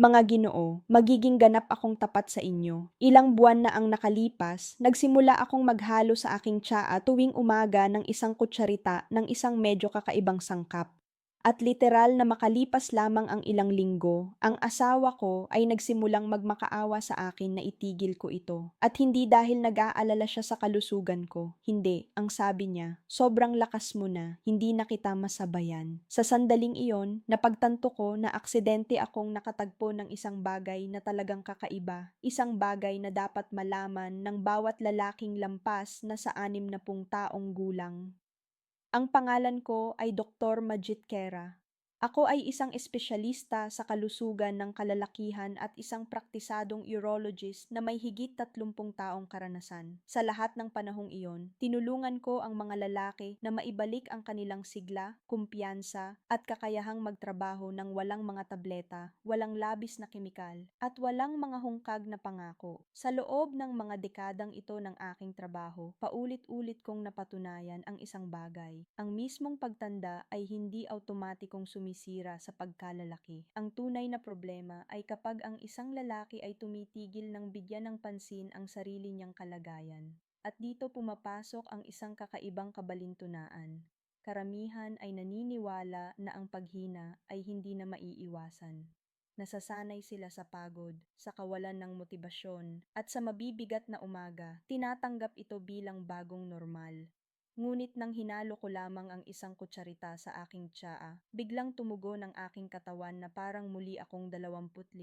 Mga Ginoo, magiging ganap akong tapat sa inyo. Ilang buwan na ang nakalipas, nagsimula akong maghalo sa aking tsaa tuwing umaga ng isang kutsarita ng isang medyo kakaibang sangkap. At literal na makalipas lamang ang ilang linggo, ang asawa ko ay nagsimulang magmakaawa sa akin na itigil ko ito. At hindi dahil nag-aalala siya sa kalusugan ko. Hindi, ang sabi niya, sobrang lakas mo na, hindi na kita masabayan. Sa sandaling iyon, napagtanto ko na aksidente akong nakatagpo ng isang bagay na talagang kakaiba. Isang bagay na dapat malaman ng bawat lalaking lampas na sa 60 taong gulang. Ang pangalan ko ay Dr. Majit Kera. Ako ay isang espesyalista sa kalusugan ng kalalakihan at isang praktisadong urologist na may higit 30 taong karanasan. Sa lahat ng panahong iyon, tinulungan ko ang mga lalaki na maibalik ang kanilang sigla, kumpiyansa, at kakayahang magtrabaho ng walang mga tableta, walang labis na kemikal, at walang mga hungkag na pangako. Sa loob ng mga dekadang ito ng aking trabaho, paulit-ulit kong napatunayan ang isang bagay. Ang mismong pagtanda ay hindi automatikong sumisira sa pagkalalaki. Ang tunay na problema ay kapag ang isang lalaki ay tumitigil ng bigyan ng pansin ang sarili niyang kalagayan. At dito pumapasok ang isang kakaibang kabalintunaan. Karamihan ay naniniwala na ang paghina ay hindi na maiiwasan. Nasasanay sila sa pagod, sa kawalan ng motibasyon, at sa mabibigat na umaga, tinatanggap ito bilang bagong normal. Ngunit nang hinalo ko lamang ang isang kutsarita sa aking tsaa, biglang tumugon ang aking katawan na parang muli akong 25.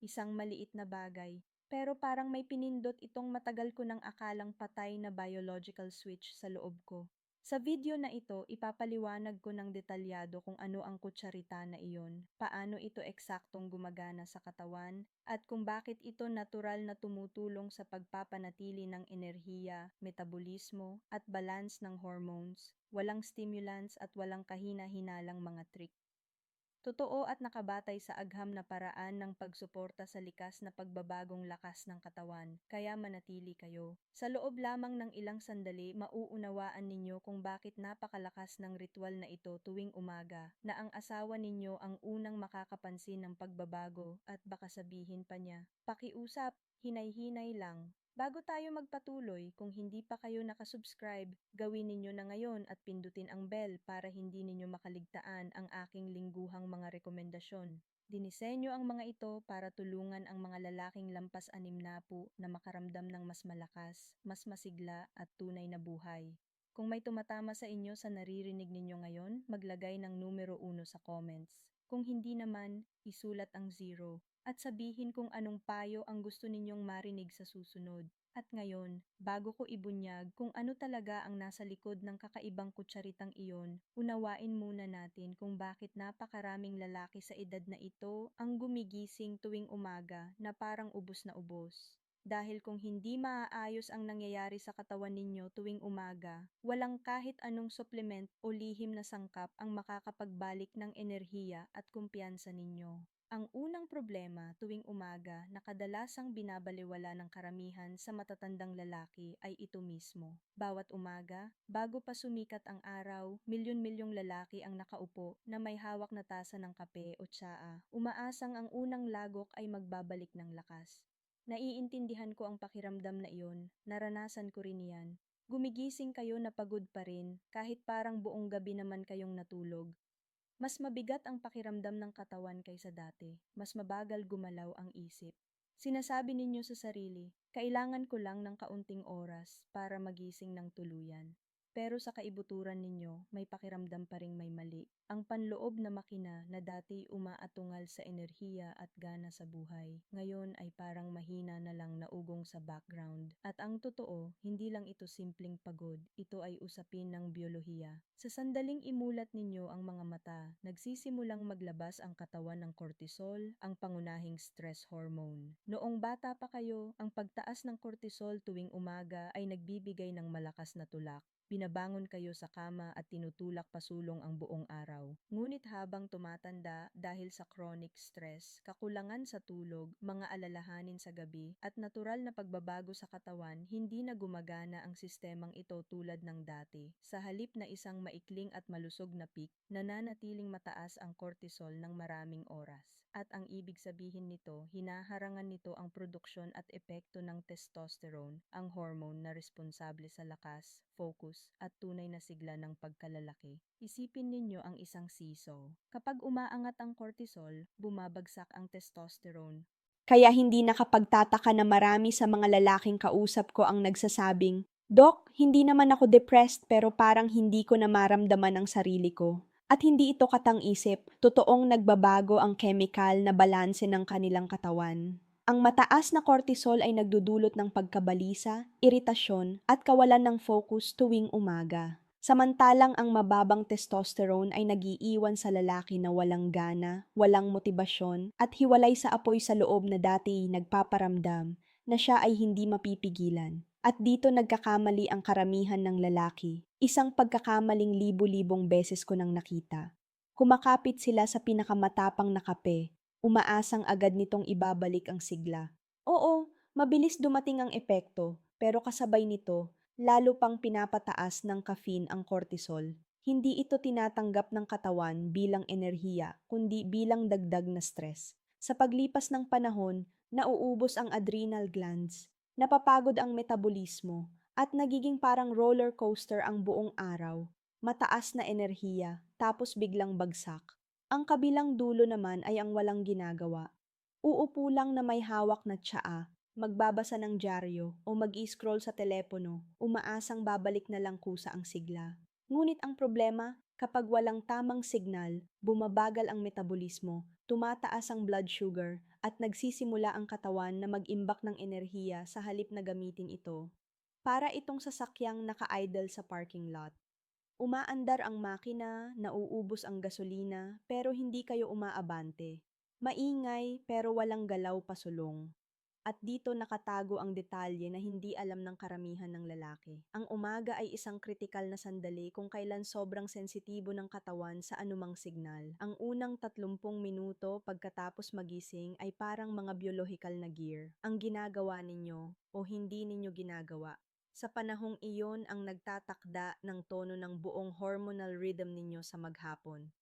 Isang maliit na bagay, pero parang may pinindot itong matagal ko nang akalang patay na biological switch sa loob ko. Sa video na ito, ipapaliwanag ko ng detalyado kung ano ang kutsarita na iyon, paano ito eksaktong gumagana sa katawan, at kung bakit ito natural na tumutulong sa pagpapanatili ng enerhiya, metabolismo, at balance ng hormones, walang stimulants at walang kahina-hinalang mga trick. Totoo at nakabatay sa agham na paraan ng pagsuporta sa likas na pagbabagong lakas ng katawan, kaya manatili kayo. Sa loob lamang ng ilang sandali, mauunawaan ninyo kung bakit napakalakas ng ritual na ito tuwing umaga, na ang asawa ninyo ang unang makakapansin ng pagbabago at baka sabihin pa niya, pakiusap, hinay-hinay lang. Bago tayo magpatuloy, kung hindi pa kayo nakasubscribe, gawin ninyo na ngayon at pindutin ang bell para hindi ninyo makaligtaan ang aking lingguhang mga rekomendasyon. Dinisenyo ang mga ito para tulungan ang mga lalaking lampas 60 na makaramdam ng mas malakas, mas masigla at tunay na buhay. Kung may tumatama sa inyo sa naririnig ninyo ngayon, maglagay ng numero 1 sa comments. Kung hindi naman, isulat ang 0 at sabihin kung anong payo ang gusto ninyong marinig sa susunod. At ngayon, bago ko ibunyag kung ano talaga ang nasa likod ng kakaibang kutsaritang iyon, unawain muna natin kung bakit napakaraming lalaki sa edad na ito ang gumigising tuwing umaga na parang ubos na ubos. Dahil kung hindi maaayos ang nangyayari sa katawan ninyo tuwing umaga, walang kahit anong supplement o lihim na sangkap ang makakapagbalik ng enerhiya at kumpiyansa ninyo. Ang unang problema tuwing umaga na kadalasang binabalewala ng karamihan sa matatandang lalaki ay ito mismo. Bawat umaga, bago pa sumikat ang araw, milyon-milyong lalaki ang nakaupo na may hawak na tasa ng kape o tsaa, umaasang ang unang lagok ay magbabalik ng lakas. Naiintindihan ko ang pakiramdam na iyon, naranasan ko rin yan. Gumigising kayo na pagod pa rin kahit parang buong gabi naman kayong natulog. Mas mabigat ang pakiramdam ng katawan kaysa dati, mas mabagal gumalaw ang isip. Sinasabi ninyo sa sarili, kailangan ko lang ng kaunting oras para magising ng tuluyan. Pero sa kaibuturan ninyo, may pakiramdam pa ring may mali. Ang panloob na makina na dati umaatungal sa enerhiya at gana sa buhay, ngayon ay parang mahina na lang naugong sa background. At ang totoo, hindi lang ito simpleng pagod, ito ay usapin ng biyolohiya. Sa sandaling imulat ninyo ang mga mata, nagsisimulang maglabas ang katawan ng cortisol, ang pangunahing stress hormone. Noong bata pa kayo, ang pagtaas ng cortisol tuwing umaga ay nagbibigay ng malakas na tulak. Binabangon kayo sa kama at tinutulak pasulong ang buong araw. Ngunit habang tumatanda dahil sa chronic stress, kakulangan sa tulog, mga alalahanin sa gabi, at natural na pagbabago sa katawan, hindi na gumagana ang sistemang ito tulad ng dati. Sa halip na isang maikling at malusog na peak, nananatiling mataas ang cortisol ng maraming oras. At ang ibig sabihin nito, hinaharangan nito ang produksyon at epekto ng testosterone, ang hormone na responsable sa lakas, focus, at tunay na sigla ng pagkalalaki. Isipin ninyo ang isang seesaw. Kapag umaangat ang cortisol, bumabagsak ang testosterone. Kaya hindi nakapagtataka na marami sa mga lalaking kausap ko ang nagsasabing, Dok, hindi naman ako depressed pero parang hindi ko na maramdaman ang sarili ko. At hindi ito katang-isip, totoong nagbabago ang chemical na balanse ng kanilang katawan. Ang mataas na cortisol ay nagdudulot ng pagkabalisa, iritasyon, at kawalan ng focus tuwing umaga. Samantalang ang mababang testosterone ay nagiiwan sa lalaki na walang gana, walang motibasyon, at hiwalay sa apoy sa loob na dati nagpaparamdam na siya ay hindi mapipigilan. At dito nagkakamali ang karamihan ng lalaki. Isang pagkakamaling libu-libong beses ko nang nakita. Kumakapit sila sa pinakamatapang na kape, umaasang agad nitong ibabalik ang sigla. Oo, mabilis dumating ang epekto, pero kasabay nito, lalo pang pinapataas ng caffeine ang cortisol. Hindi ito tinatanggap ng katawan bilang enerhiya, kundi bilang dagdag na stress. Sa paglipas ng panahon, nauubos ang adrenal glands, napapagod ang metabolismo, at nagiging parang roller coaster ang buong araw. Mataas na enerhiya, tapos biglang bagsak. Ang kabilang dulo naman ay ang walang ginagawa. Uupo lang na may hawak na tsaa, magbabasa ng dyaryo o mag-i-scroll sa telepono, umaasang babalik na lang kusa ang sigla. Ngunit ang problema, kapag walang tamang signal, bumabagal ang metabolismo, tumataas ang blood sugar, at nagsisimula ang katawan na mag-imbak ng enerhiya sa halip na gamitin ito. Para itong sasakyang naka-idle sa parking lot. Umaandar ang makina, nauubos ang gasolina, pero hindi kayo umaabante. Maingay pero walang galaw pasulong. At dito nakatago ang detalye na hindi alam ng karamihan ng lalaki. Ang umaga ay isang kritikal na sandali kung kailan sobrang sensitibo ng katawan sa anumang signal. Ang unang 30 minuto pagkatapos magising ay parang mga biolohikal na gear. Ang ginagawa ninyo o hindi ninyo ginagawa. Sa panahong iyon ang nagtatakda ng tono ng buong hormonal rhythm ninyo sa maghapon.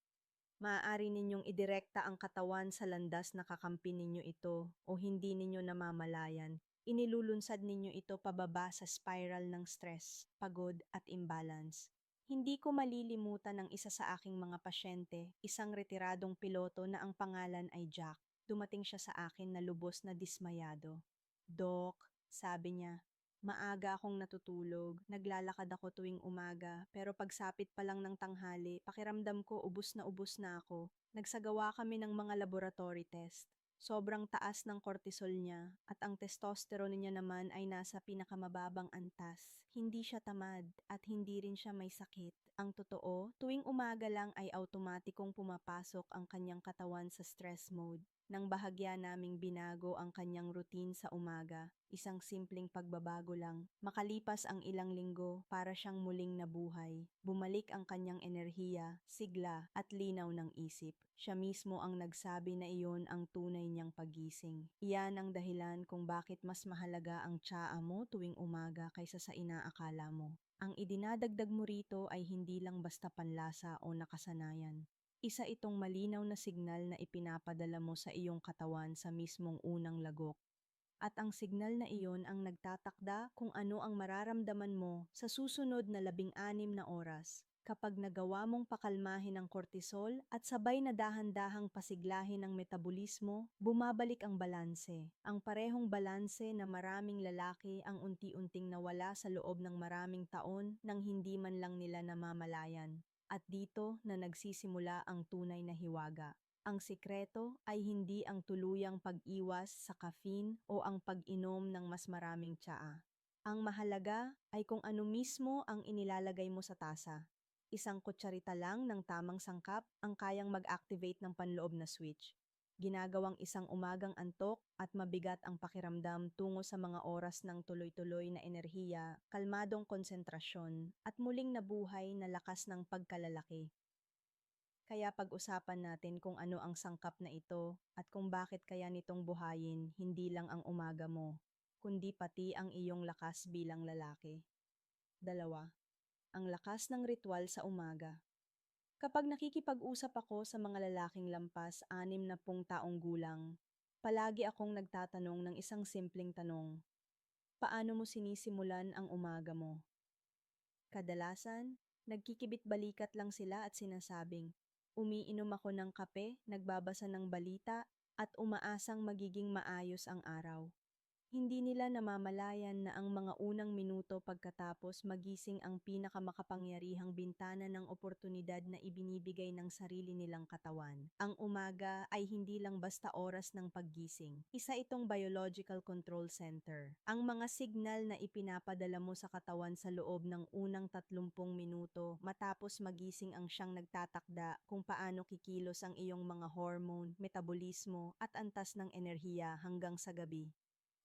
Maaari ninyong idirekta ang katawan sa landas na kakampi ninyo ito o hindi ninyo namamalayan. Inilulunsad ninyo ito pababa sa spiral ng stress, pagod at imbalance. Hindi ko malilimutan ang isa sa aking mga pasyente, isang retiradong piloto na ang pangalan ay Jack. Dumating siya sa akin na lubos na dismayado. Dok, sabi niya, maaga akong natutulog, naglalakad ako tuwing umaga, pero pagsapit pa lang ng tanghali, pakiramdam ko ubus na ako. Nagsagawa kami ng mga laboratory test. Sobrang taas ng cortisol niya at ang testosterone niya naman ay nasa pinakamababang antas. Hindi siya tamad at hindi rin siya may sakit. Ang totoo, tuwing umaga lang ay automatikong pumapasok ang kanyang katawan sa stress mode. Nang bahagya naming binago ang kanyang routine sa umaga, isang simpleng pagbabago lang. Makalipas ang ilang linggo, para siyang muling nabuhay. Bumalik ang kanyang enerhiya, sigla, at linaw ng isip. Siya mismo ang nagsabi na iyon ang tunay niyang pagising. Iyan ang dahilan kung bakit mas mahalaga ang tsaa mo tuwing umaga kaysa sa inaakala mo. Ang idinadagdag mo rito ay hindi lang basta panlasa o nakasanayan. Isa itong malinaw na signal na ipinapadala mo sa iyong katawan sa mismong unang lagok. At ang signal na iyon ang nagtatakda kung ano ang mararamdaman mo sa susunod na 16 na oras. Kapag nagawa mong pakalmahin ang cortisol at sabay na dahan-dahang pasiglahin ang metabolismo, bumabalik ang balanse. Ang parehong balanse na maraming lalaki ang unti-unting nawala sa loob ng maraming taon nang hindi man lang nila namamalayan. At dito na nagsisimula ang tunay na hiwaga. Ang sikreto ay hindi ang tuluyang pag-iwas sa caffeine o ang pag-inom ng mas maraming tsaa. Ang mahalaga ay kung ano mismo ang inilalagay mo sa tasa. Isang kutsarita lang ng tamang sangkap ang kayang mag-activate ng panloob na switch. Ginagawang isang umagang antok at mabigat ang pakiramdam tungo sa mga oras ng tuloy-tuloy na enerhiya, kalmadong konsentrasyon, at muling nabuhay na lakas ng pagkalalaki. Kaya pag-usapan natin kung ano ang sangkap na ito at kung bakit kaya nitong buhayin hindi lang ang umaga mo, kundi pati ang iyong lakas bilang lalaki. Dalawa, ang lakas ng ritual sa umaga. Kapag nakikipag-usap ako sa mga lalaking lampas 60 taong gulang, palagi akong nagtatanong ng isang simpleng tanong. Paano mo sinisimulan ang umaga mo? Kadalasan, nagkikibit-balikat lang sila at sinasabing, umiinom ako ng kape, nagbabasa ng balita, at umaasang magiging maayos ang araw. Hindi nila namamalayan na ang mga unang minuto pagkatapos magising ang pinakamakapangyarihang bintana ng oportunidad na ibinibigay ng sarili nilang katawan. Ang umaga ay hindi lang basta oras ng paggising. Isa itong biological control center. Ang mga signal na ipinapadala mo sa katawan sa loob ng unang 30 minuto matapos magising ang siyang nagtatakda kung paano kikilos ang iyong mga hormone, metabolismo at antas ng enerhiya hanggang sa gabi.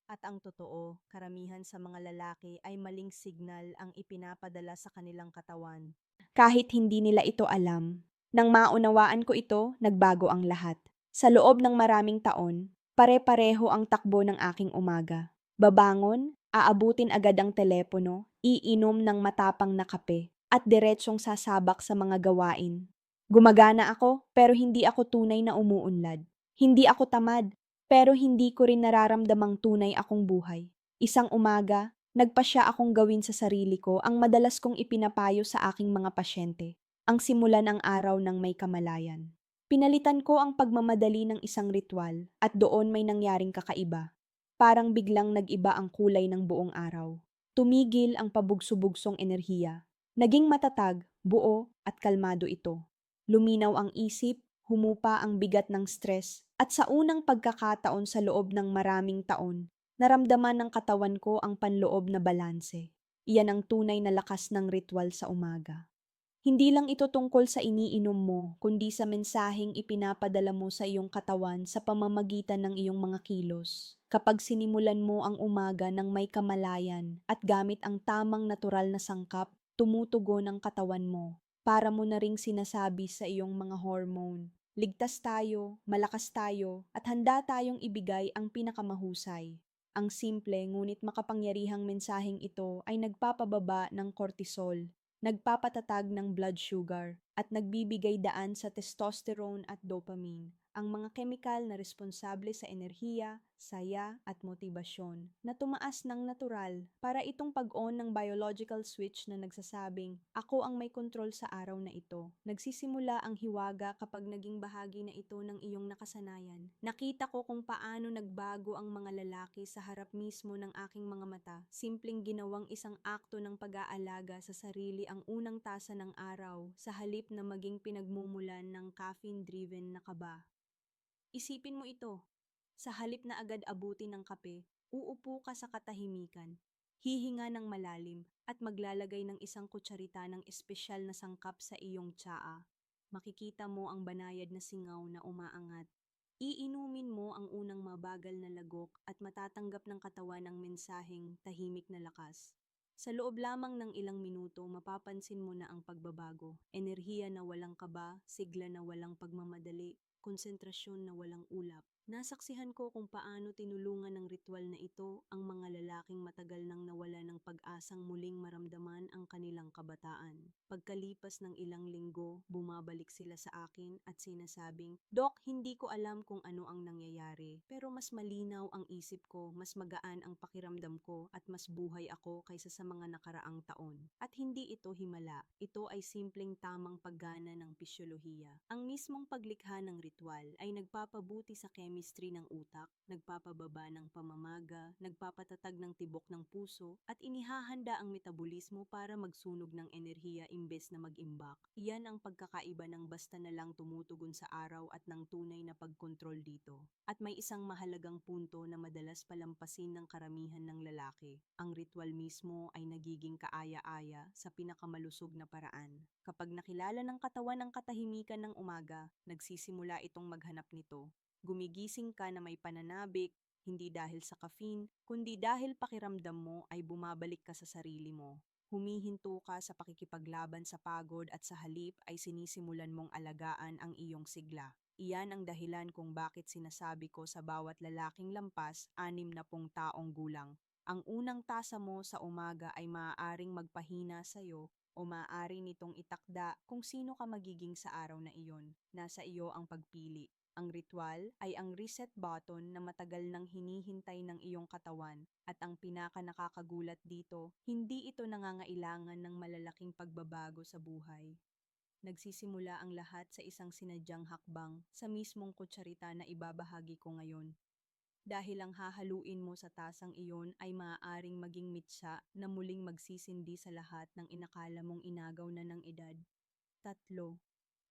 At ang totoo, karamihan sa mga lalaki ay maling signal ang ipinapadala sa kanilang katawan. Kahit hindi nila ito alam. Nang maunawaan ko ito, nagbago ang lahat. Sa loob ng maraming taon, pare-pareho ang takbo ng aking umaga. Babangon, aabutin agad ang telepono, iinom ng matapang na kape, at diretsong sasabak sa mga gawain. Gumagana ako, pero hindi ako tunay na umuunlad. Hindi ako tamad, pero hindi ko rin nararamdamang tunay akong buhay. Isang umaga, nagpasya akong gawin sa sarili ko ang madalas kong ipinapayo sa aking mga pasyente, ang simulan ng araw ng may kamalayan. Pinalitan ko ang pagmamadali ng isang ritual at doon may nangyaring kakaiba. Parang biglang nag-iba ang kulay ng buong araw. Tumigil ang pabugso-bugsong enerhiya. Naging matatag, buo at kalmado ito. Luminaw ang isip, humupa ang bigat ng stress, at sa unang pagkakataon sa loob ng maraming taon, naramdaman ng katawan ko ang panloob na balanse. Iyan ang tunay na lakas ng ritual sa umaga. Hindi lang ito tungkol sa iniinom mo, kundi sa mensaheng ipinapadala mo sa iyong katawan sa pamamagitan ng iyong mga kilos. Kapag sinimulan mo ang umaga ng may kamalayan at gamit ang tamang natural na sangkap, tumutugon ang katawan mo. Para mo na ring sinasabi sa iyong mga hormone, ligtas tayo, malakas tayo, at handa tayong ibigay ang pinakamahusay. Ang simple ngunit makapangyarihang mensaheng ito ay nagpapababa ng cortisol, nagpapatatag ng blood sugar, at nagbibigay daan sa testosterone at dopamine, ang mga kemikal na responsable sa enerhiya, saya, at motibasyon, na tumaas ng natural para itong pag-on ng biological switch na nagsasabing, ako ang may kontrol sa araw na ito. Nagsisimula ang hiwaga kapag naging bahagi na ito ng iyong nakasanayan. Nakita ko kung paano nagbago ang mga lalaki sa harap mismo ng aking mga mata. Simpleng ginawang isang akto ng pag-aalaga sa sarili ang unang tasa ng araw sa halip na maging pinagmumulan ng caffeine-driven na kaba. Isipin mo ito, sa halip na agad abutin ng kape, uupo ka sa katahimikan, hihinga ng malalim at maglalagay ng isang kutsarita ng espesyal na sangkap sa iyong tsaa. Makikita mo ang banayad na singaw na umaangat. Iinumin mo ang unang mabagal na lagok at matatanggap ng katawan ang mensaheng tahimik na lakas. Sa loob lamang ng ilang minuto, mapapansin mo na ang pagbabago. Enerhiya na walang kaba, sigla na walang pagmamadali, konsentrasyon na walang ulap. Nasaksihan ko kung paano tinulungan ng ritual na ito ang mga lalaking matagal nang nawala ng pag-asang muling maramdaman ang kanilang kabataan. Pagkalipas ng ilang linggo, bumabalik sila sa akin at sinasabing, Dok, hindi ko alam kung ano ang nangyayari, pero mas malinaw ang isip ko, mas magaan ang pakiramdam ko, at mas buhay ako kaysa sa mga nakaraang taon. At hindi ito himala, ito ay simpleng tamang paggana ng pisyolohiya. Ang mismong paglikha ng ritual ay nagpapabuti sa chemistry ng utak, nagpapababa ng pamamaga, nagpapatatag ng tibok ng puso, at inihahanda ang metabolismo para magsunog ng enerhiya imbes na mag-imbak. Iyan ang pagkakaiba ng basta na lang tumutugon sa araw at ng tunay na pagkontrol dito. At may isang mahalagang punto na madalas palampasin ng karamihan ng lalaki. Ang ritual mismo ay nagiging kaaya-aya sa pinakamalusog na paraan. Kapag nakilala ng katawan ang katahimikan ng umaga, nagsisimula itong maghanap nito. Gumigising ka na may pananabik, hindi dahil sa caffeine, kundi dahil pakiramdam mo ay bumabalik ka sa sarili mo. Humihinto ka sa pakikipaglaban sa pagod at sa halip ay sinisimulan mong alagaan ang iyong sigla. Iyan ang dahilan kung bakit sinasabi ko sa bawat lalaking lampas 60 taong gulang. Ang unang tasa mo sa umaga ay maaaring magpahina sa iyo o maaari nitong itakda kung sino ka magiging sa araw na iyon. Nasa iyo ang pagpili. Ang ritual ay ang reset button na matagal nang hinihintay ng iyong katawan at ang pinaka nakakagulat dito, hindi ito nangangailangan ng malalaking pagbabago sa buhay. Nagsisimula ang lahat sa isang sinadyang hakbang sa mismong kutsarita na ibabahagi ko ngayon. Dahil ang hahaluin mo sa tasang iyon ay maaaring maging mitsa na muling magsisindi sa lahat ng inakala mong inagaw na ng edad. Tatlo,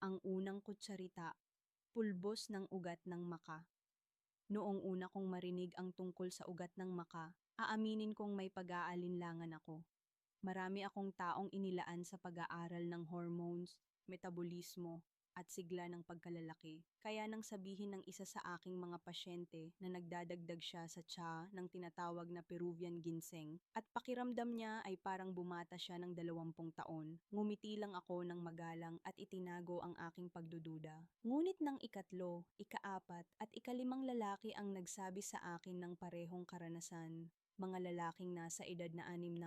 ang unang kutsarita, pulbos ng ugat ng maka. Noong una kong marinig ang tungkol sa ugat ng maka, aaminin kong may pag-aalinlangan ako. Marami akong taong inilaan sa pag-aaral ng hormones, metabolismo, at sigla ng pagkalalaki. Kaya nang sabihin ng isa sa aking mga pasyente na nagdadagdag siya sa tsa ng tinatawag na Peruvian ginseng at pakiramdam niya ay parang bumata siya ng 20 taon, ngumiti lang ako ng magalang at itinago ang aking pagdududa. Ngunit ng ikatlo, ikaapat at ikalimang lalaki ang nagsabi sa akin ng parehong karanasan. Mga lalaking nasa edad na 60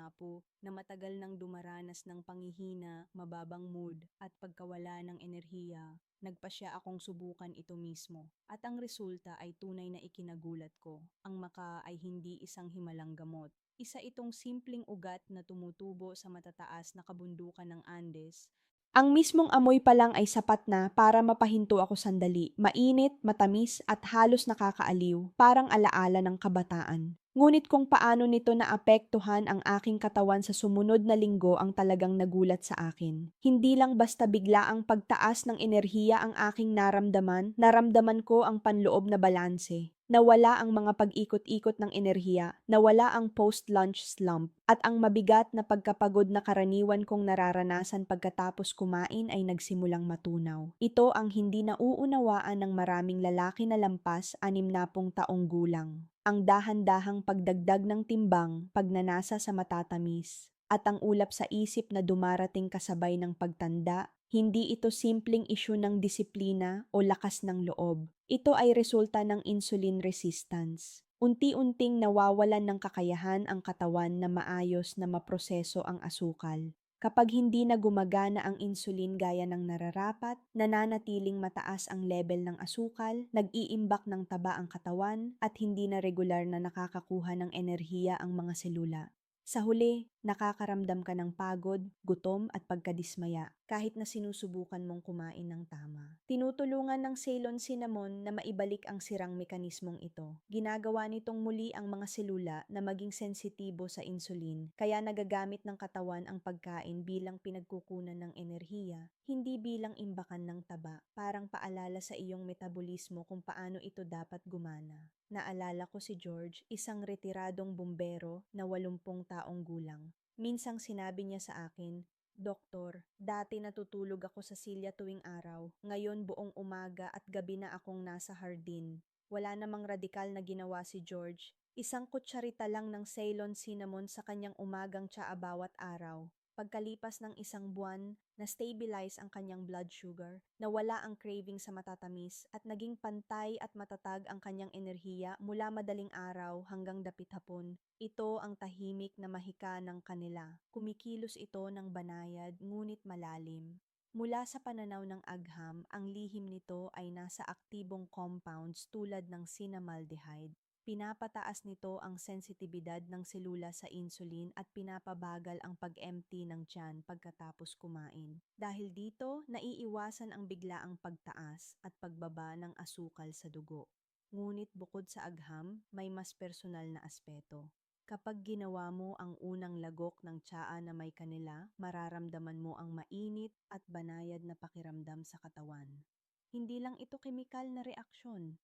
na matagal nang dumaranas ng panghihina, mababang mood at pagkawala ng enerhiya. Nagpasya akong subukan ito mismo at ang resulta ay tunay na ikinagulat ko. Ang maka ay hindi isang himalang gamot. Isa itong simpleng ugat na tumutubo sa matataas na kabundukan ng Andes. Ang mismong amoy pa lang ay sapat na para mapahinto ako sandali. Mainit, matamis at halos nakakaaliw, parang alaala ng kabataan. Ngunit kung paano nito naapektuhan ang aking katawan sa sumunod na linggo ang talagang nagulat sa akin. Hindi lang basta bigla ang pagtaas ng enerhiya ang aking naramdaman ko ang panloob na balanse. Nawala ang mga pag-ikot-ikot ng enerhiya, nawala ang post-lunch slump, at ang mabigat na pagkapagod na karaniwan kong nararanasan pagkatapos kumain ay nagsimulang matunaw. Ito ang hindi nauunawaan ng maraming lalaki na lampas 60 taong gulang. Ang dahan-dahang pagdagdag ng timbang, pagnanasa sa matatamis, at ang ulap sa isip na dumarating kasabay ng pagtanda, hindi ito simpleng isyu ng disiplina o lakas ng loob. Ito ay resulta ng insulin resistance. Unti-unting nawawalan ng kakayahan ang katawan na maayos na maproseso ang asukal. Kapag hindi na gumagana ang insulin gaya ng nararapat, nananatiling mataas ang level ng asukal, nag-iimbak ng taba ang katawan, at hindi na regular na nakakakuha ng enerhiya ang mga selula. Sa huli, nakakaramdam ka ng pagod, gutom at pagkadismaya kahit na sinusubukan mong kumain ng tama. Tinutulungan ng Ceylon cinnamon na maibalik ang sirang mekanismong ito. Ginagawa nitong muli ang mga selula na maging sensitibo sa insulin, kaya nagagamit ng katawan ang pagkain bilang pinagkukunan ng enerhiya, hindi bilang imbakan ng taba, parang paalala sa iyong metabolismo kung paano ito dapat gumana. Naalala ko si George, isang retiradong bumbero na 80 taong gulang. Minsang sinabi niya sa akin, "Doktor, dati natutulog ako sa silya tuwing araw. Ngayon buong umaga at gabi na akong nasa hardin." Wala namang radikal na ginawa si George. Isang kutsarita lang ng Ceylon cinnamon sa kanyang umagang tsaa bawat araw. Pagkalipas ng 1 buwan, na-stabilize ang kanyang blood sugar, nawala ang craving sa matatamis, at naging pantay at matatag ang kanyang enerhiya mula madaling araw hanggang dapit hapon. Ito ang tahimik na mahika ng kanila. Kumikilos ito ng banayad ngunit malalim. Mula sa pananaw ng agham, ang lihim nito ay nasa aktibong compounds tulad ng cinnamaldehyde. Pinapataas nito ang sensitibidad ng selula sa insulin at pinapabagal ang pag-empty ng tiyan pagkatapos kumain. Dahil dito, naiiwasan ang biglaang pagtaas at pagbaba ng asukal sa dugo. Ngunit bukod sa agham, may mas personal na aspeto. Kapag ginawa mo ang unang lagok ng tsaa na may kanila, mararamdaman mo ang mainit at banayad na pakiramdam sa katawan. Hindi lang ito kemikal na reaksyon.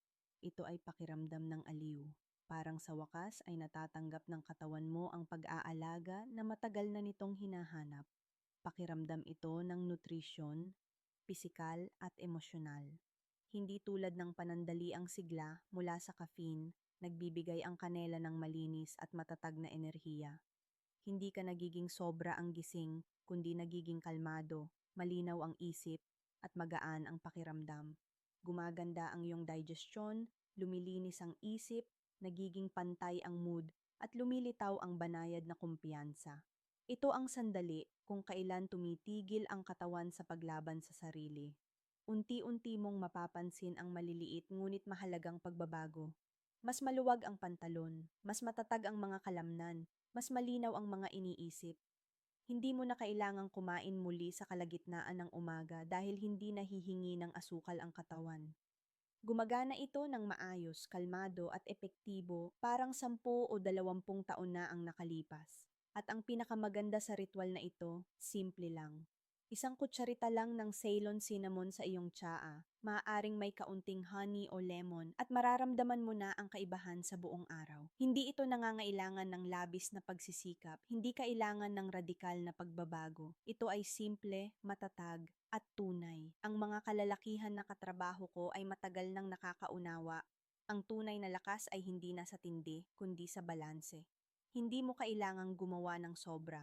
Ito ay pakiramdam ng aliw. Parang sa wakas ay natatanggap ng katawan mo ang pag-aalaga na matagal na nitong hinahanap. Pakiramdam ito ng nutrisyon, pisikal at emosyonal. Hindi tulad ng panandaliang sigla mula sa caffeine, nagbibigay ang kanela ng malinis at matatag na enerhiya. Hindi ka nagiging sobra ang gising, kundi nagiging kalmado, malinaw ang isip, at magaan ang pakiramdam. Gumaganda ang iyong digestion, lumilinis ang isip, nagiging pantay ang mood, at lumilitaw ang banayad na kumpiyansa. Ito ang sandali kung kailan tumitigil ang katawan sa paglaban sa sarili. Unti-unti mong mapapansin ang maliliit ngunit mahalagang pagbabago. Mas maluwag ang pantalon, mas matatag ang mga kalamnan, mas malinaw ang mga iniisip. Hindi mo na kailangang kumain muli sa kalagitnaan ng umaga dahil hindi nahihingi ng asukal ang katawan. Gumagana ito ng maayos, kalmado at epektibo parang 10 o 20 taon na ang nakalipas. At ang pinakamaganda sa ritual na ito, simple lang. Isang kutsarita lang ng Ceylon cinnamon sa iyong tsaa, maaaring may kaunting honey o lemon at mararamdaman mo na ang kaibahan sa buong araw. Hindi ito nangangailangan ng labis na pagsisikap, hindi kailangan ng radikal na pagbabago. Ito ay simple, matatag, at tunay. Ang mga kalalakihan na katrabaho ko ay matagal nang nakakaunawa. Ang tunay na lakas ay hindi na sa tindi, kundi sa balanse. Hindi mo kailangang gumawa ng sobra.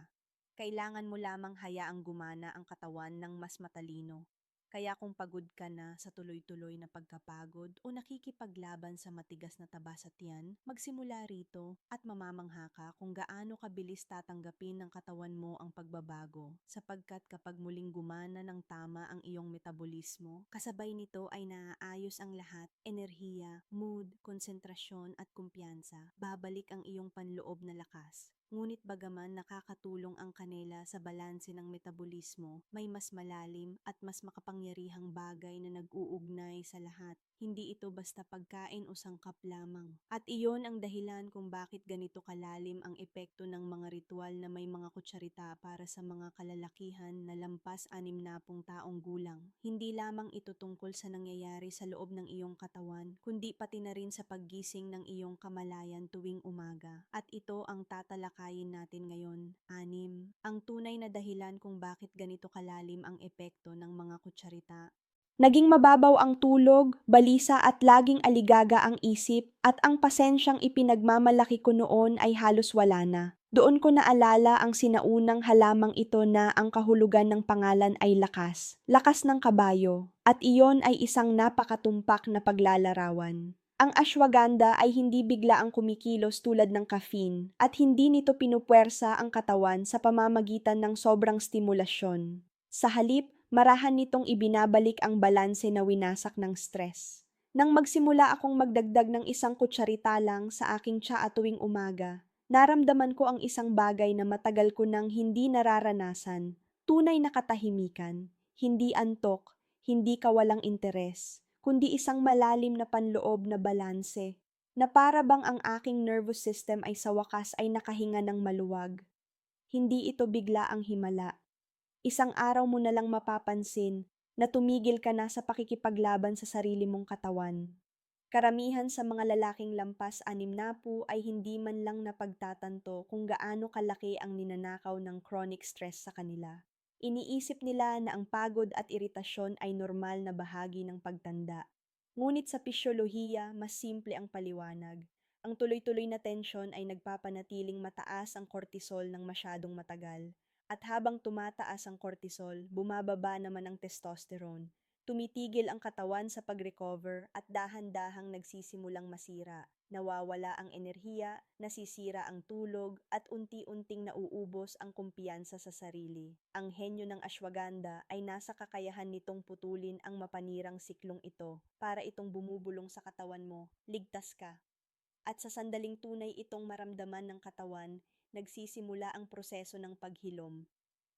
Kailangan mo lamang hayaang gumana ang katawan ng mas matalino. Kaya kung pagod ka na sa tuloy-tuloy na pagkapagod o nakikipaglaban sa matigas na taba sa tiyan, magsimula rito at mamamangha ka kung gaano kabilis tatanggapin ng katawan mo ang pagbabago. Sapagkat kapag muling gumana ng tama ang iyong metabolismo, kasabay nito ay naaayos ang lahat, enerhiya, mood, konsentrasyon at kumpiyansa. Babalik ang iyong panloob na lakas. Ngunit bagaman nakakatulong ang kanela sa balanse ng metabolismo, may mas malalim at mas makapangyarihang bagay na nag-uugnay sa lahat. Hindi ito basta pagkain o sangkap lamang. At iyon ang dahilan kung bakit ganito kalalim ang epekto ng mga ritual na may mga kutsarita para sa mga kalalakihan na lampas 60 taong gulang. Hindi lamang ito tungkol sa nangyayari sa loob ng iyong katawan, kundi pati na rin sa paggising ng iyong kamalayan tuwing umaga. At ito ang tatalakayin natin ngayon. 6. Ang tunay na dahilan kung bakit ganito kalalim ang epekto ng mga kutsarita. Naging mababaw ang tulog, balisa at laging aligaga ang isip at ang pasensyang ipinagmamalaki ko noon ay halos wala na. Doon ko naalala ang sinaunang halamang ito na ang kahulugan ng pangalan ay lakas, lakas ng kabayo, at iyon ay isang napakatumpak na paglalarawan. Ang ashwagandha ay hindi bigla ang kumikilos tulad ng caffeine at hindi nito pinupuwersa ang katawan sa pamamagitan ng sobrang stimulasyon. Sa halip, marahan nitong ibinabalik ang balanse na winasak ng stress. Nang magsimula akong magdagdag ng isang kutsarita lang sa aking tsaa tuwing umaga, naramdaman ko ang isang bagay na matagal ko nang hindi nararanasan, tunay na katahimikan, hindi antok, hindi kawalang interes, kundi isang malalim na panloob na balanse, na para bang ang aking nervous system ay sa wakas ay nakahinga ng maluwag. Hindi ito bigla ang himala. Isang araw mo na lang mapapansin na tumigil ka na sa pakikipaglaban sa sarili mong katawan. Karamihan sa mga lalaking lampas 60 ay hindi man lang napagtatanto kung gaano kalaki ang ninanakaw ng chronic stress sa kanila. Iniisip nila na ang pagod at iritasyon ay normal na bahagi ng pagtanda. Ngunit sa pisyolohiya, mas simple ang paliwanag. Ang tuloy-tuloy na tensyon ay nagpapanatiling mataas ang cortisol ng masyadong matagal. At habang tumataas ang cortisol, bumababa naman ang testosterone. Tumitigil ang katawan sa pag-recover at dahan-dahang nagsisimulang masira. Nawawala ang enerhiya, nasisira ang tulog, at unti-unting nauubos ang kumpiyansa sa sarili. Ang henyo ng ashwagandha ay nasa kakayahan nitong putulin ang mapanirang siklong ito para itong bumubulong sa katawan mo. Ligtas ka. At sa sandaling tunay itong maramdaman ng katawan, nagsisimula ang proseso ng paghilom.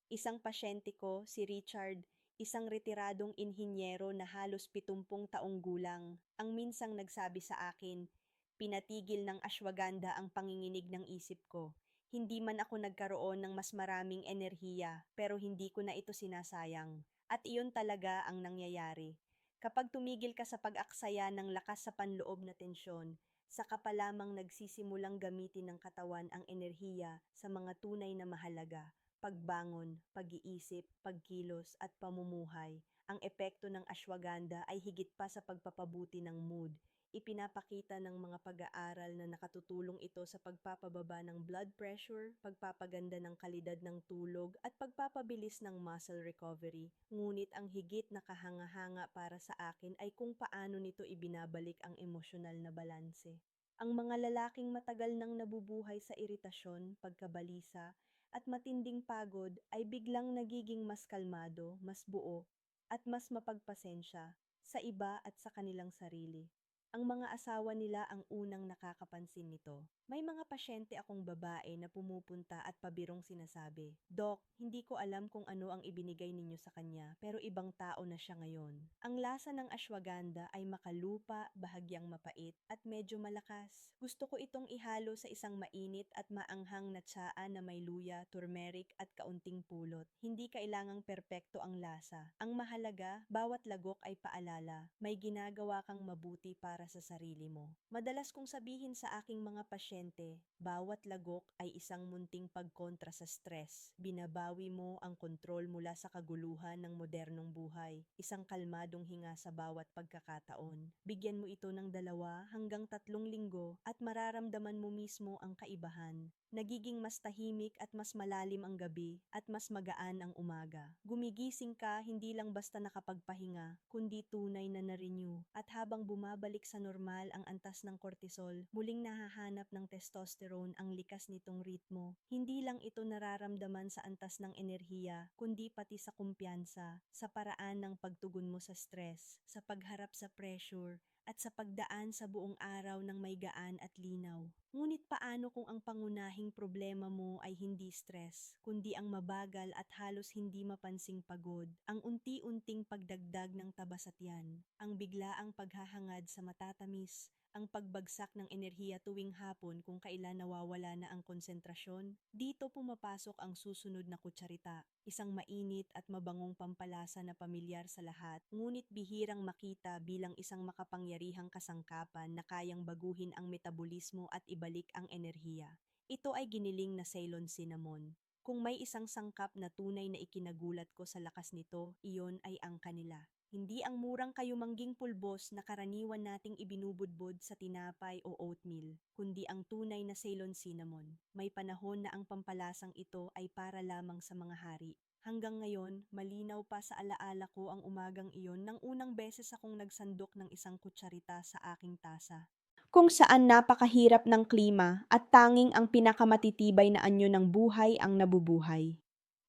Isang pasyente ko, si Richard, isang retiradong inhinyero na halos 70 taong gulang, ang minsang nagsabi sa akin, pinatigil ng ashwagandha ang panginginig ng isip ko. Hindi man ako nagkaroon ng mas maraming enerhiya, pero hindi ko na ito sinasayang. At iyon talaga ang nangyayari. Kapag tumigil ka sa pag-aksaya ng lakas sa panloob na tensyon, saka pa lamang nagsisimulang gamitin ng katawan ang enerhiya sa mga tunay na mahalaga, pagbangon, pag-iisip, pagkilos at pamumuhay. Ang epekto ng ashwagandha ay higit pa sa pagpapabuti ng mood. Ipinapakita ng mga pag-aaral na nakatutulong ito sa pagpapababa ng blood pressure, pagpapaganda ng kalidad ng tulog at pagpapabilis ng muscle recovery. Ngunit ang higit na kahanga-hanga para sa akin ay kung paano nito ibinabalik ang emosyonal na balanse. Ang mga lalaking matagal nang nabubuhay sa iritasyon, pagkabalisa, at matinding pagod ay biglang nagiging mas kalmado, mas buo, at mas mapagpasensya sa iba at sa kanilang sarili. Ang mga asawa nila ang unang nakakapansin nito. May mga pasyente akong babae na pumupunta at pabirong sinasabi, "Dok, hindi ko alam kung ano ang ibinigay ninyo sa kanya, pero ibang tao na siya ngayon." Ang lasa ng ashwagandha ay makalupa, bahagyang mapait, at medyo malakas. Gusto ko itong ihalo sa isang mainit at maanghang na tsaa na may luya, turmeric at kaunting pulot. Hindi kailangang perpekto ang lasa. Ang mahalaga, bawat lagok ay paalala, may ginagawa kang mabuti para sa sarili mo. Madalas kong sabihin sa aking mga pasyente, bawat lagok ay isang munting pagkontra sa stress. Binabawi mo ang kontrol mula sa kaguluhan ng modernong buhay. Isang kalmadong hinga sa bawat pagkakataon. Bigyan mo ito ng 2 hanggang 3 linggo at mararamdaman mo mismo ang kaibahan. Nagiging mas tahimik at mas malalim ang gabi at mas magaan ang umaga. Gumigising ka hindi lang basta nakapagpahinga, kundi tunay na na-renew. At habang bumabalik sa normal ang antas ng cortisol, muling nahahanap ng testosterone ang likas nitong ritmo. Hindi lang ito nararamdaman sa antas ng enerhiya, kundi pati sa kumpiyansa, sa paraan ng pagtugon mo sa stress, sa pagharap sa pressure, at sa pagdaan sa buong araw ng may gaan at linaw. Ngunit paano kung ang pangunahing problema mo ay hindi stress, kundi ang mabagal at halos hindi mapansing pagod, ang unti-unting pagdagdag ng taba sa tiyan, ang biglaang paghahangad sa matatamis, ang pagbagsak ng enerhiya tuwing hapon kung kailan nawawala na ang konsentrasyon? Dito pumapasok ang susunod na kutsarita, isang mainit at mabangong pampalasa na pamilyar sa lahat, ngunit bihirang makita bilang isang makapangyarihang kasangkapan na kayang baguhin ang metabolismo at ibalik ang enerhiya. Ito ay giniling na Ceylon cinnamon. Kung may isang sangkap na tunay na ikinagulat ko sa lakas nito, iyon ay ang kanila. Hindi ang murang kayumangging pulbos na karaniwan nating ibinubudbod sa tinapay o oatmeal, kundi ang tunay na Ceylon cinnamon. May panahon na ang pampalasang ito ay para lamang sa mga hari. Hanggang ngayon, malinaw pa sa alaala ko ang umagang iyon nang unang beses akong nagsandok ng isang kutsarita sa aking tasa. Kung saan napakahirap ng klima at tanging ang pinakamatitibay na anyo ng buhay ang nabubuhay.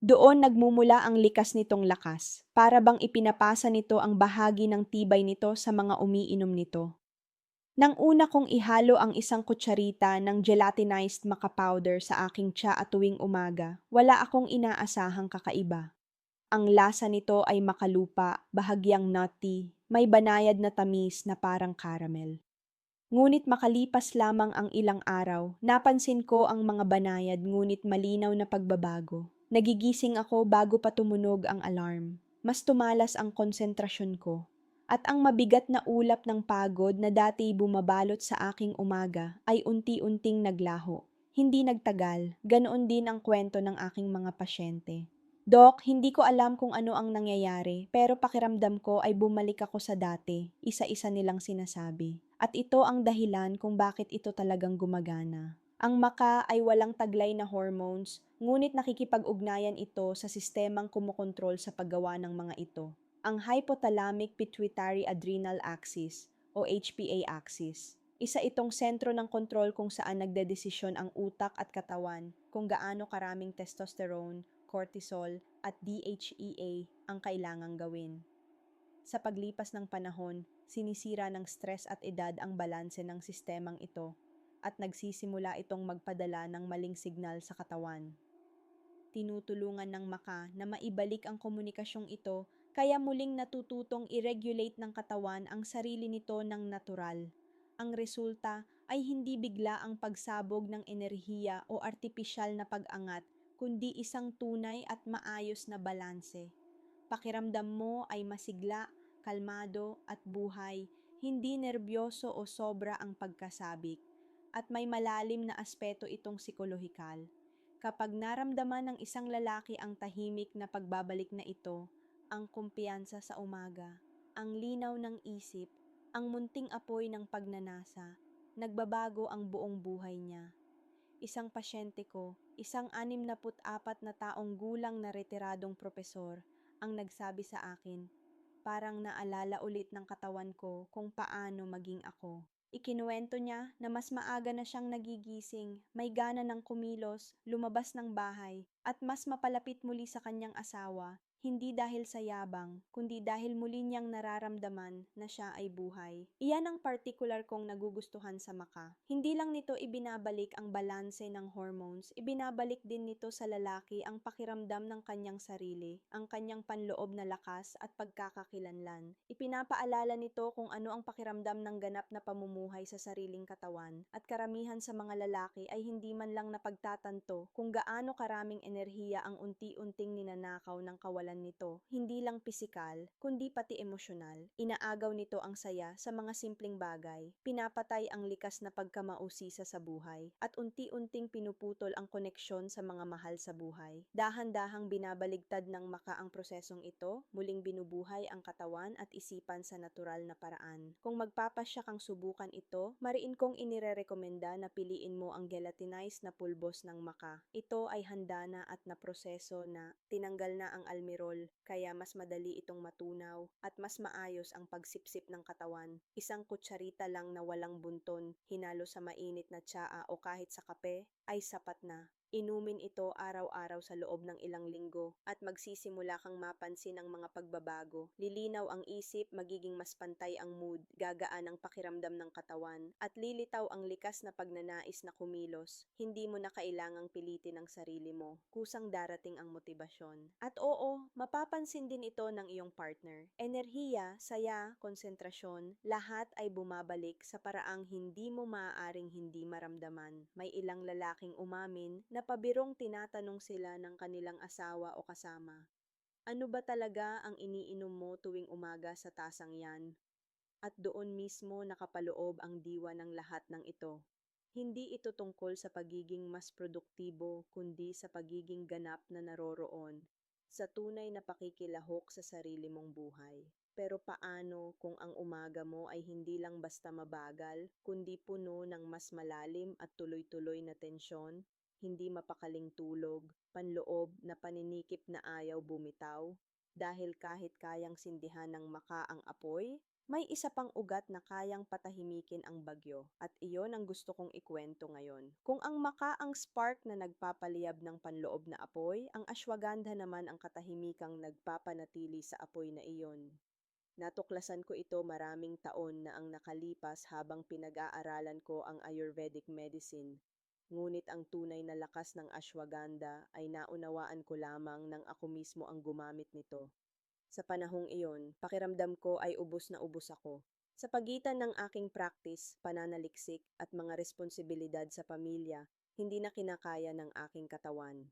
Doon nagmumula ang likas nitong lakas, para bang ipinapasa nito ang bahagi ng tibay nito sa mga umiinom nito. Nang una kong ihalo ang isang kutsarita ng gelatinized maca powder sa aking tsaa tuwing umaga, wala akong inaasahang kakaiba. Ang lasa nito ay makalupa, bahagyang nutty, may banayad na tamis na parang caramel. Ngunit makalipas lamang ang ilang araw, napansin ko ang mga banayad ngunit malinaw na pagbabago. Nagigising ako bago pa tumunog ang alarm. Mas tumalas ang konsentrasyon ko. At ang mabigat na ulap ng pagod na dati bumabalot sa aking umaga ay unti-unting naglaho. Hindi nagtagal, ganoon din ang kwento ng aking mga pasyente. "Dok, hindi ko alam kung ano ang nangyayari, pero pakiramdam ko ay bumalik ako sa dati," isa-isa nilang sinasabi. At ito ang dahilan kung bakit ito talagang gumagana. Ang maka ay walang taglay na hormones, ngunit nakikipag-ugnayan ito sa sistemang kumokontrol sa paggawa ng mga ito. Ang hypothalamic pituitary adrenal axis o HPA axis. Isa itong sentro ng kontrol kung saan nagdedesisyon ang utak at katawan kung gaano karaming testosterone, cortisol at DHEA ang kailangang gawin. Sa paglipas ng panahon, sinisira ng stress at edad ang balanse ng sistemang ito at nagsisimula itong magpadala ng maling signal sa katawan. Tinutulungan ng maka na maibalik ang komunikasyong ito kaya muling natututong i-regulate ng katawan ang sarili nito ng natural. Ang resulta ay hindi bigla ang pagsabog ng enerhiya o artipisyal na pag-angat, kundi isang tunay at maayos na balanse. Pakiramdam mo ay masigla, kalmado at buhay, hindi nerbyoso o sobra ang pagkasabik. At may malalim na aspeto itong psikolohikal. Kapag naramdaman ng isang lalaki ang tahimik na pagbabalik na ito, ang kumpiyansa sa umaga, ang linaw ng isip, ang munting apoy ng pagnanasa, nagbabago ang buong buhay niya. Isang pasyente ko, isang 64 na taong gulang na retiradong propesor, ang nagsabi sa akin, "Parang naalala ulit ng katawan ko kung paano maging ako." Ikinuwento niya na mas maaga na siyang nagigising, may gana ng kumilos, lumabas ng bahay, at mas mapalapit muli sa kanyang asawa, hindi dahil sa yabang, kundi dahil muli niyang nararamdaman na siya ay buhay. Iyan ang partikular kong nagugustuhan sa Maka. Hindi lang nito ibinabalik ang balanse ng hormones, ibinabalik din nito sa lalaki ang pakiramdam ng kanyang sarili, ang kanyang panloob na lakas at pagkakakilanlan. Ipinapaalala nito kung ano ang pakiramdam ng ganap na pamumuhay sa sariling katawan, at karamihan sa mga lalaki ay hindi man lang napagtatanto kung gaano karaming enerhiya ang unti-unting ninanakaw ng kawalan nito, hindi lang pisikal, kundi pati emosyonal. Inaagaw nito ang saya sa mga simpleng bagay, pinapatay ang likas na pagkamausisa sa buhay, at unti-unting pinuputol ang koneksyon sa mga mahal sa buhay. Dahan-dahang binabaligtad ng Maka ang prosesong ito, muling binubuhay ang katawan at isipan sa natural na paraan. Kung magpapasya kang subukan ito, mariin kong inirerekomenda na piliin mo ang gelatinized na pulbos ng Maka. Ito ay handa na at na proseso na tinanggal na ang almirol, kaya mas madali itong matunaw at mas maayos ang pagsipsip ng katawan. Isang kutsarita lang na walang bunton, hinalo sa mainit na tsaa o kahit sa kape, ay sapat na. Inumin ito araw-araw sa loob ng ilang linggo at magsisimula kang mapansin ang mga pagbabago. Lilinaw ang isip, magiging mas pantay ang mood, gagaan ang pakiramdam ng katawan, at lilitaw ang likas na pagnanais na kumilos. Hindi mo na kailangang pilitin ang sarili mo. Kusang darating ang motibasyon. At oo, mapapansin din ito ng iyong partner. Enerhiya, saya, konsentrasyon, lahat ay bumabalik sa paraang hindi mo maaaring hindi maramdaman. May ilang lalaking umamin na pabirong tinatanong sila ng kanilang asawa o kasama, "Ano ba talaga ang iniinom mo tuwing umaga sa tasang yan?" At doon mismo nakapaloob ang diwa ng lahat ng ito. Hindi ito tungkol sa pagiging mas produktibo, kundi sa pagiging ganap na naroroon, sa tunay na pakikilahok sa sarili mong buhay. Pero paano kung ang umaga mo ay hindi lang basta mabagal, kundi puno ng mas malalim at tuloy-tuloy na tensyon, hindi mapakaling tulog, panloob na paninikip na ayaw bumitaw, dahil kahit kayang sindihan ng Maka ang apoy, may isa pang ugat na kayang patahimikin ang bagyo, at iyon ang gusto kong ikwento ngayon. Kung ang Maka ang spark na nagpapaliyab ng panloob na apoy, ang ashwagandha naman ang katahimikang nagpapanatili sa apoy na iyon. Natuklasan ko ito maraming taon na ang nakalipas habang pinag-aaralan ko ang Ayurvedic medicine. Ngunit ang tunay na lakas ng ashwagandha ay naunawaan ko lamang nang ako mismo ang gumamit nito. Sa panahong iyon, pakiramdam ko ay ubos na ubos ako. Sa pagitan ng aking practice, pananaliksik at mga responsibilidad sa pamilya, hindi na kinakaya ng aking katawan.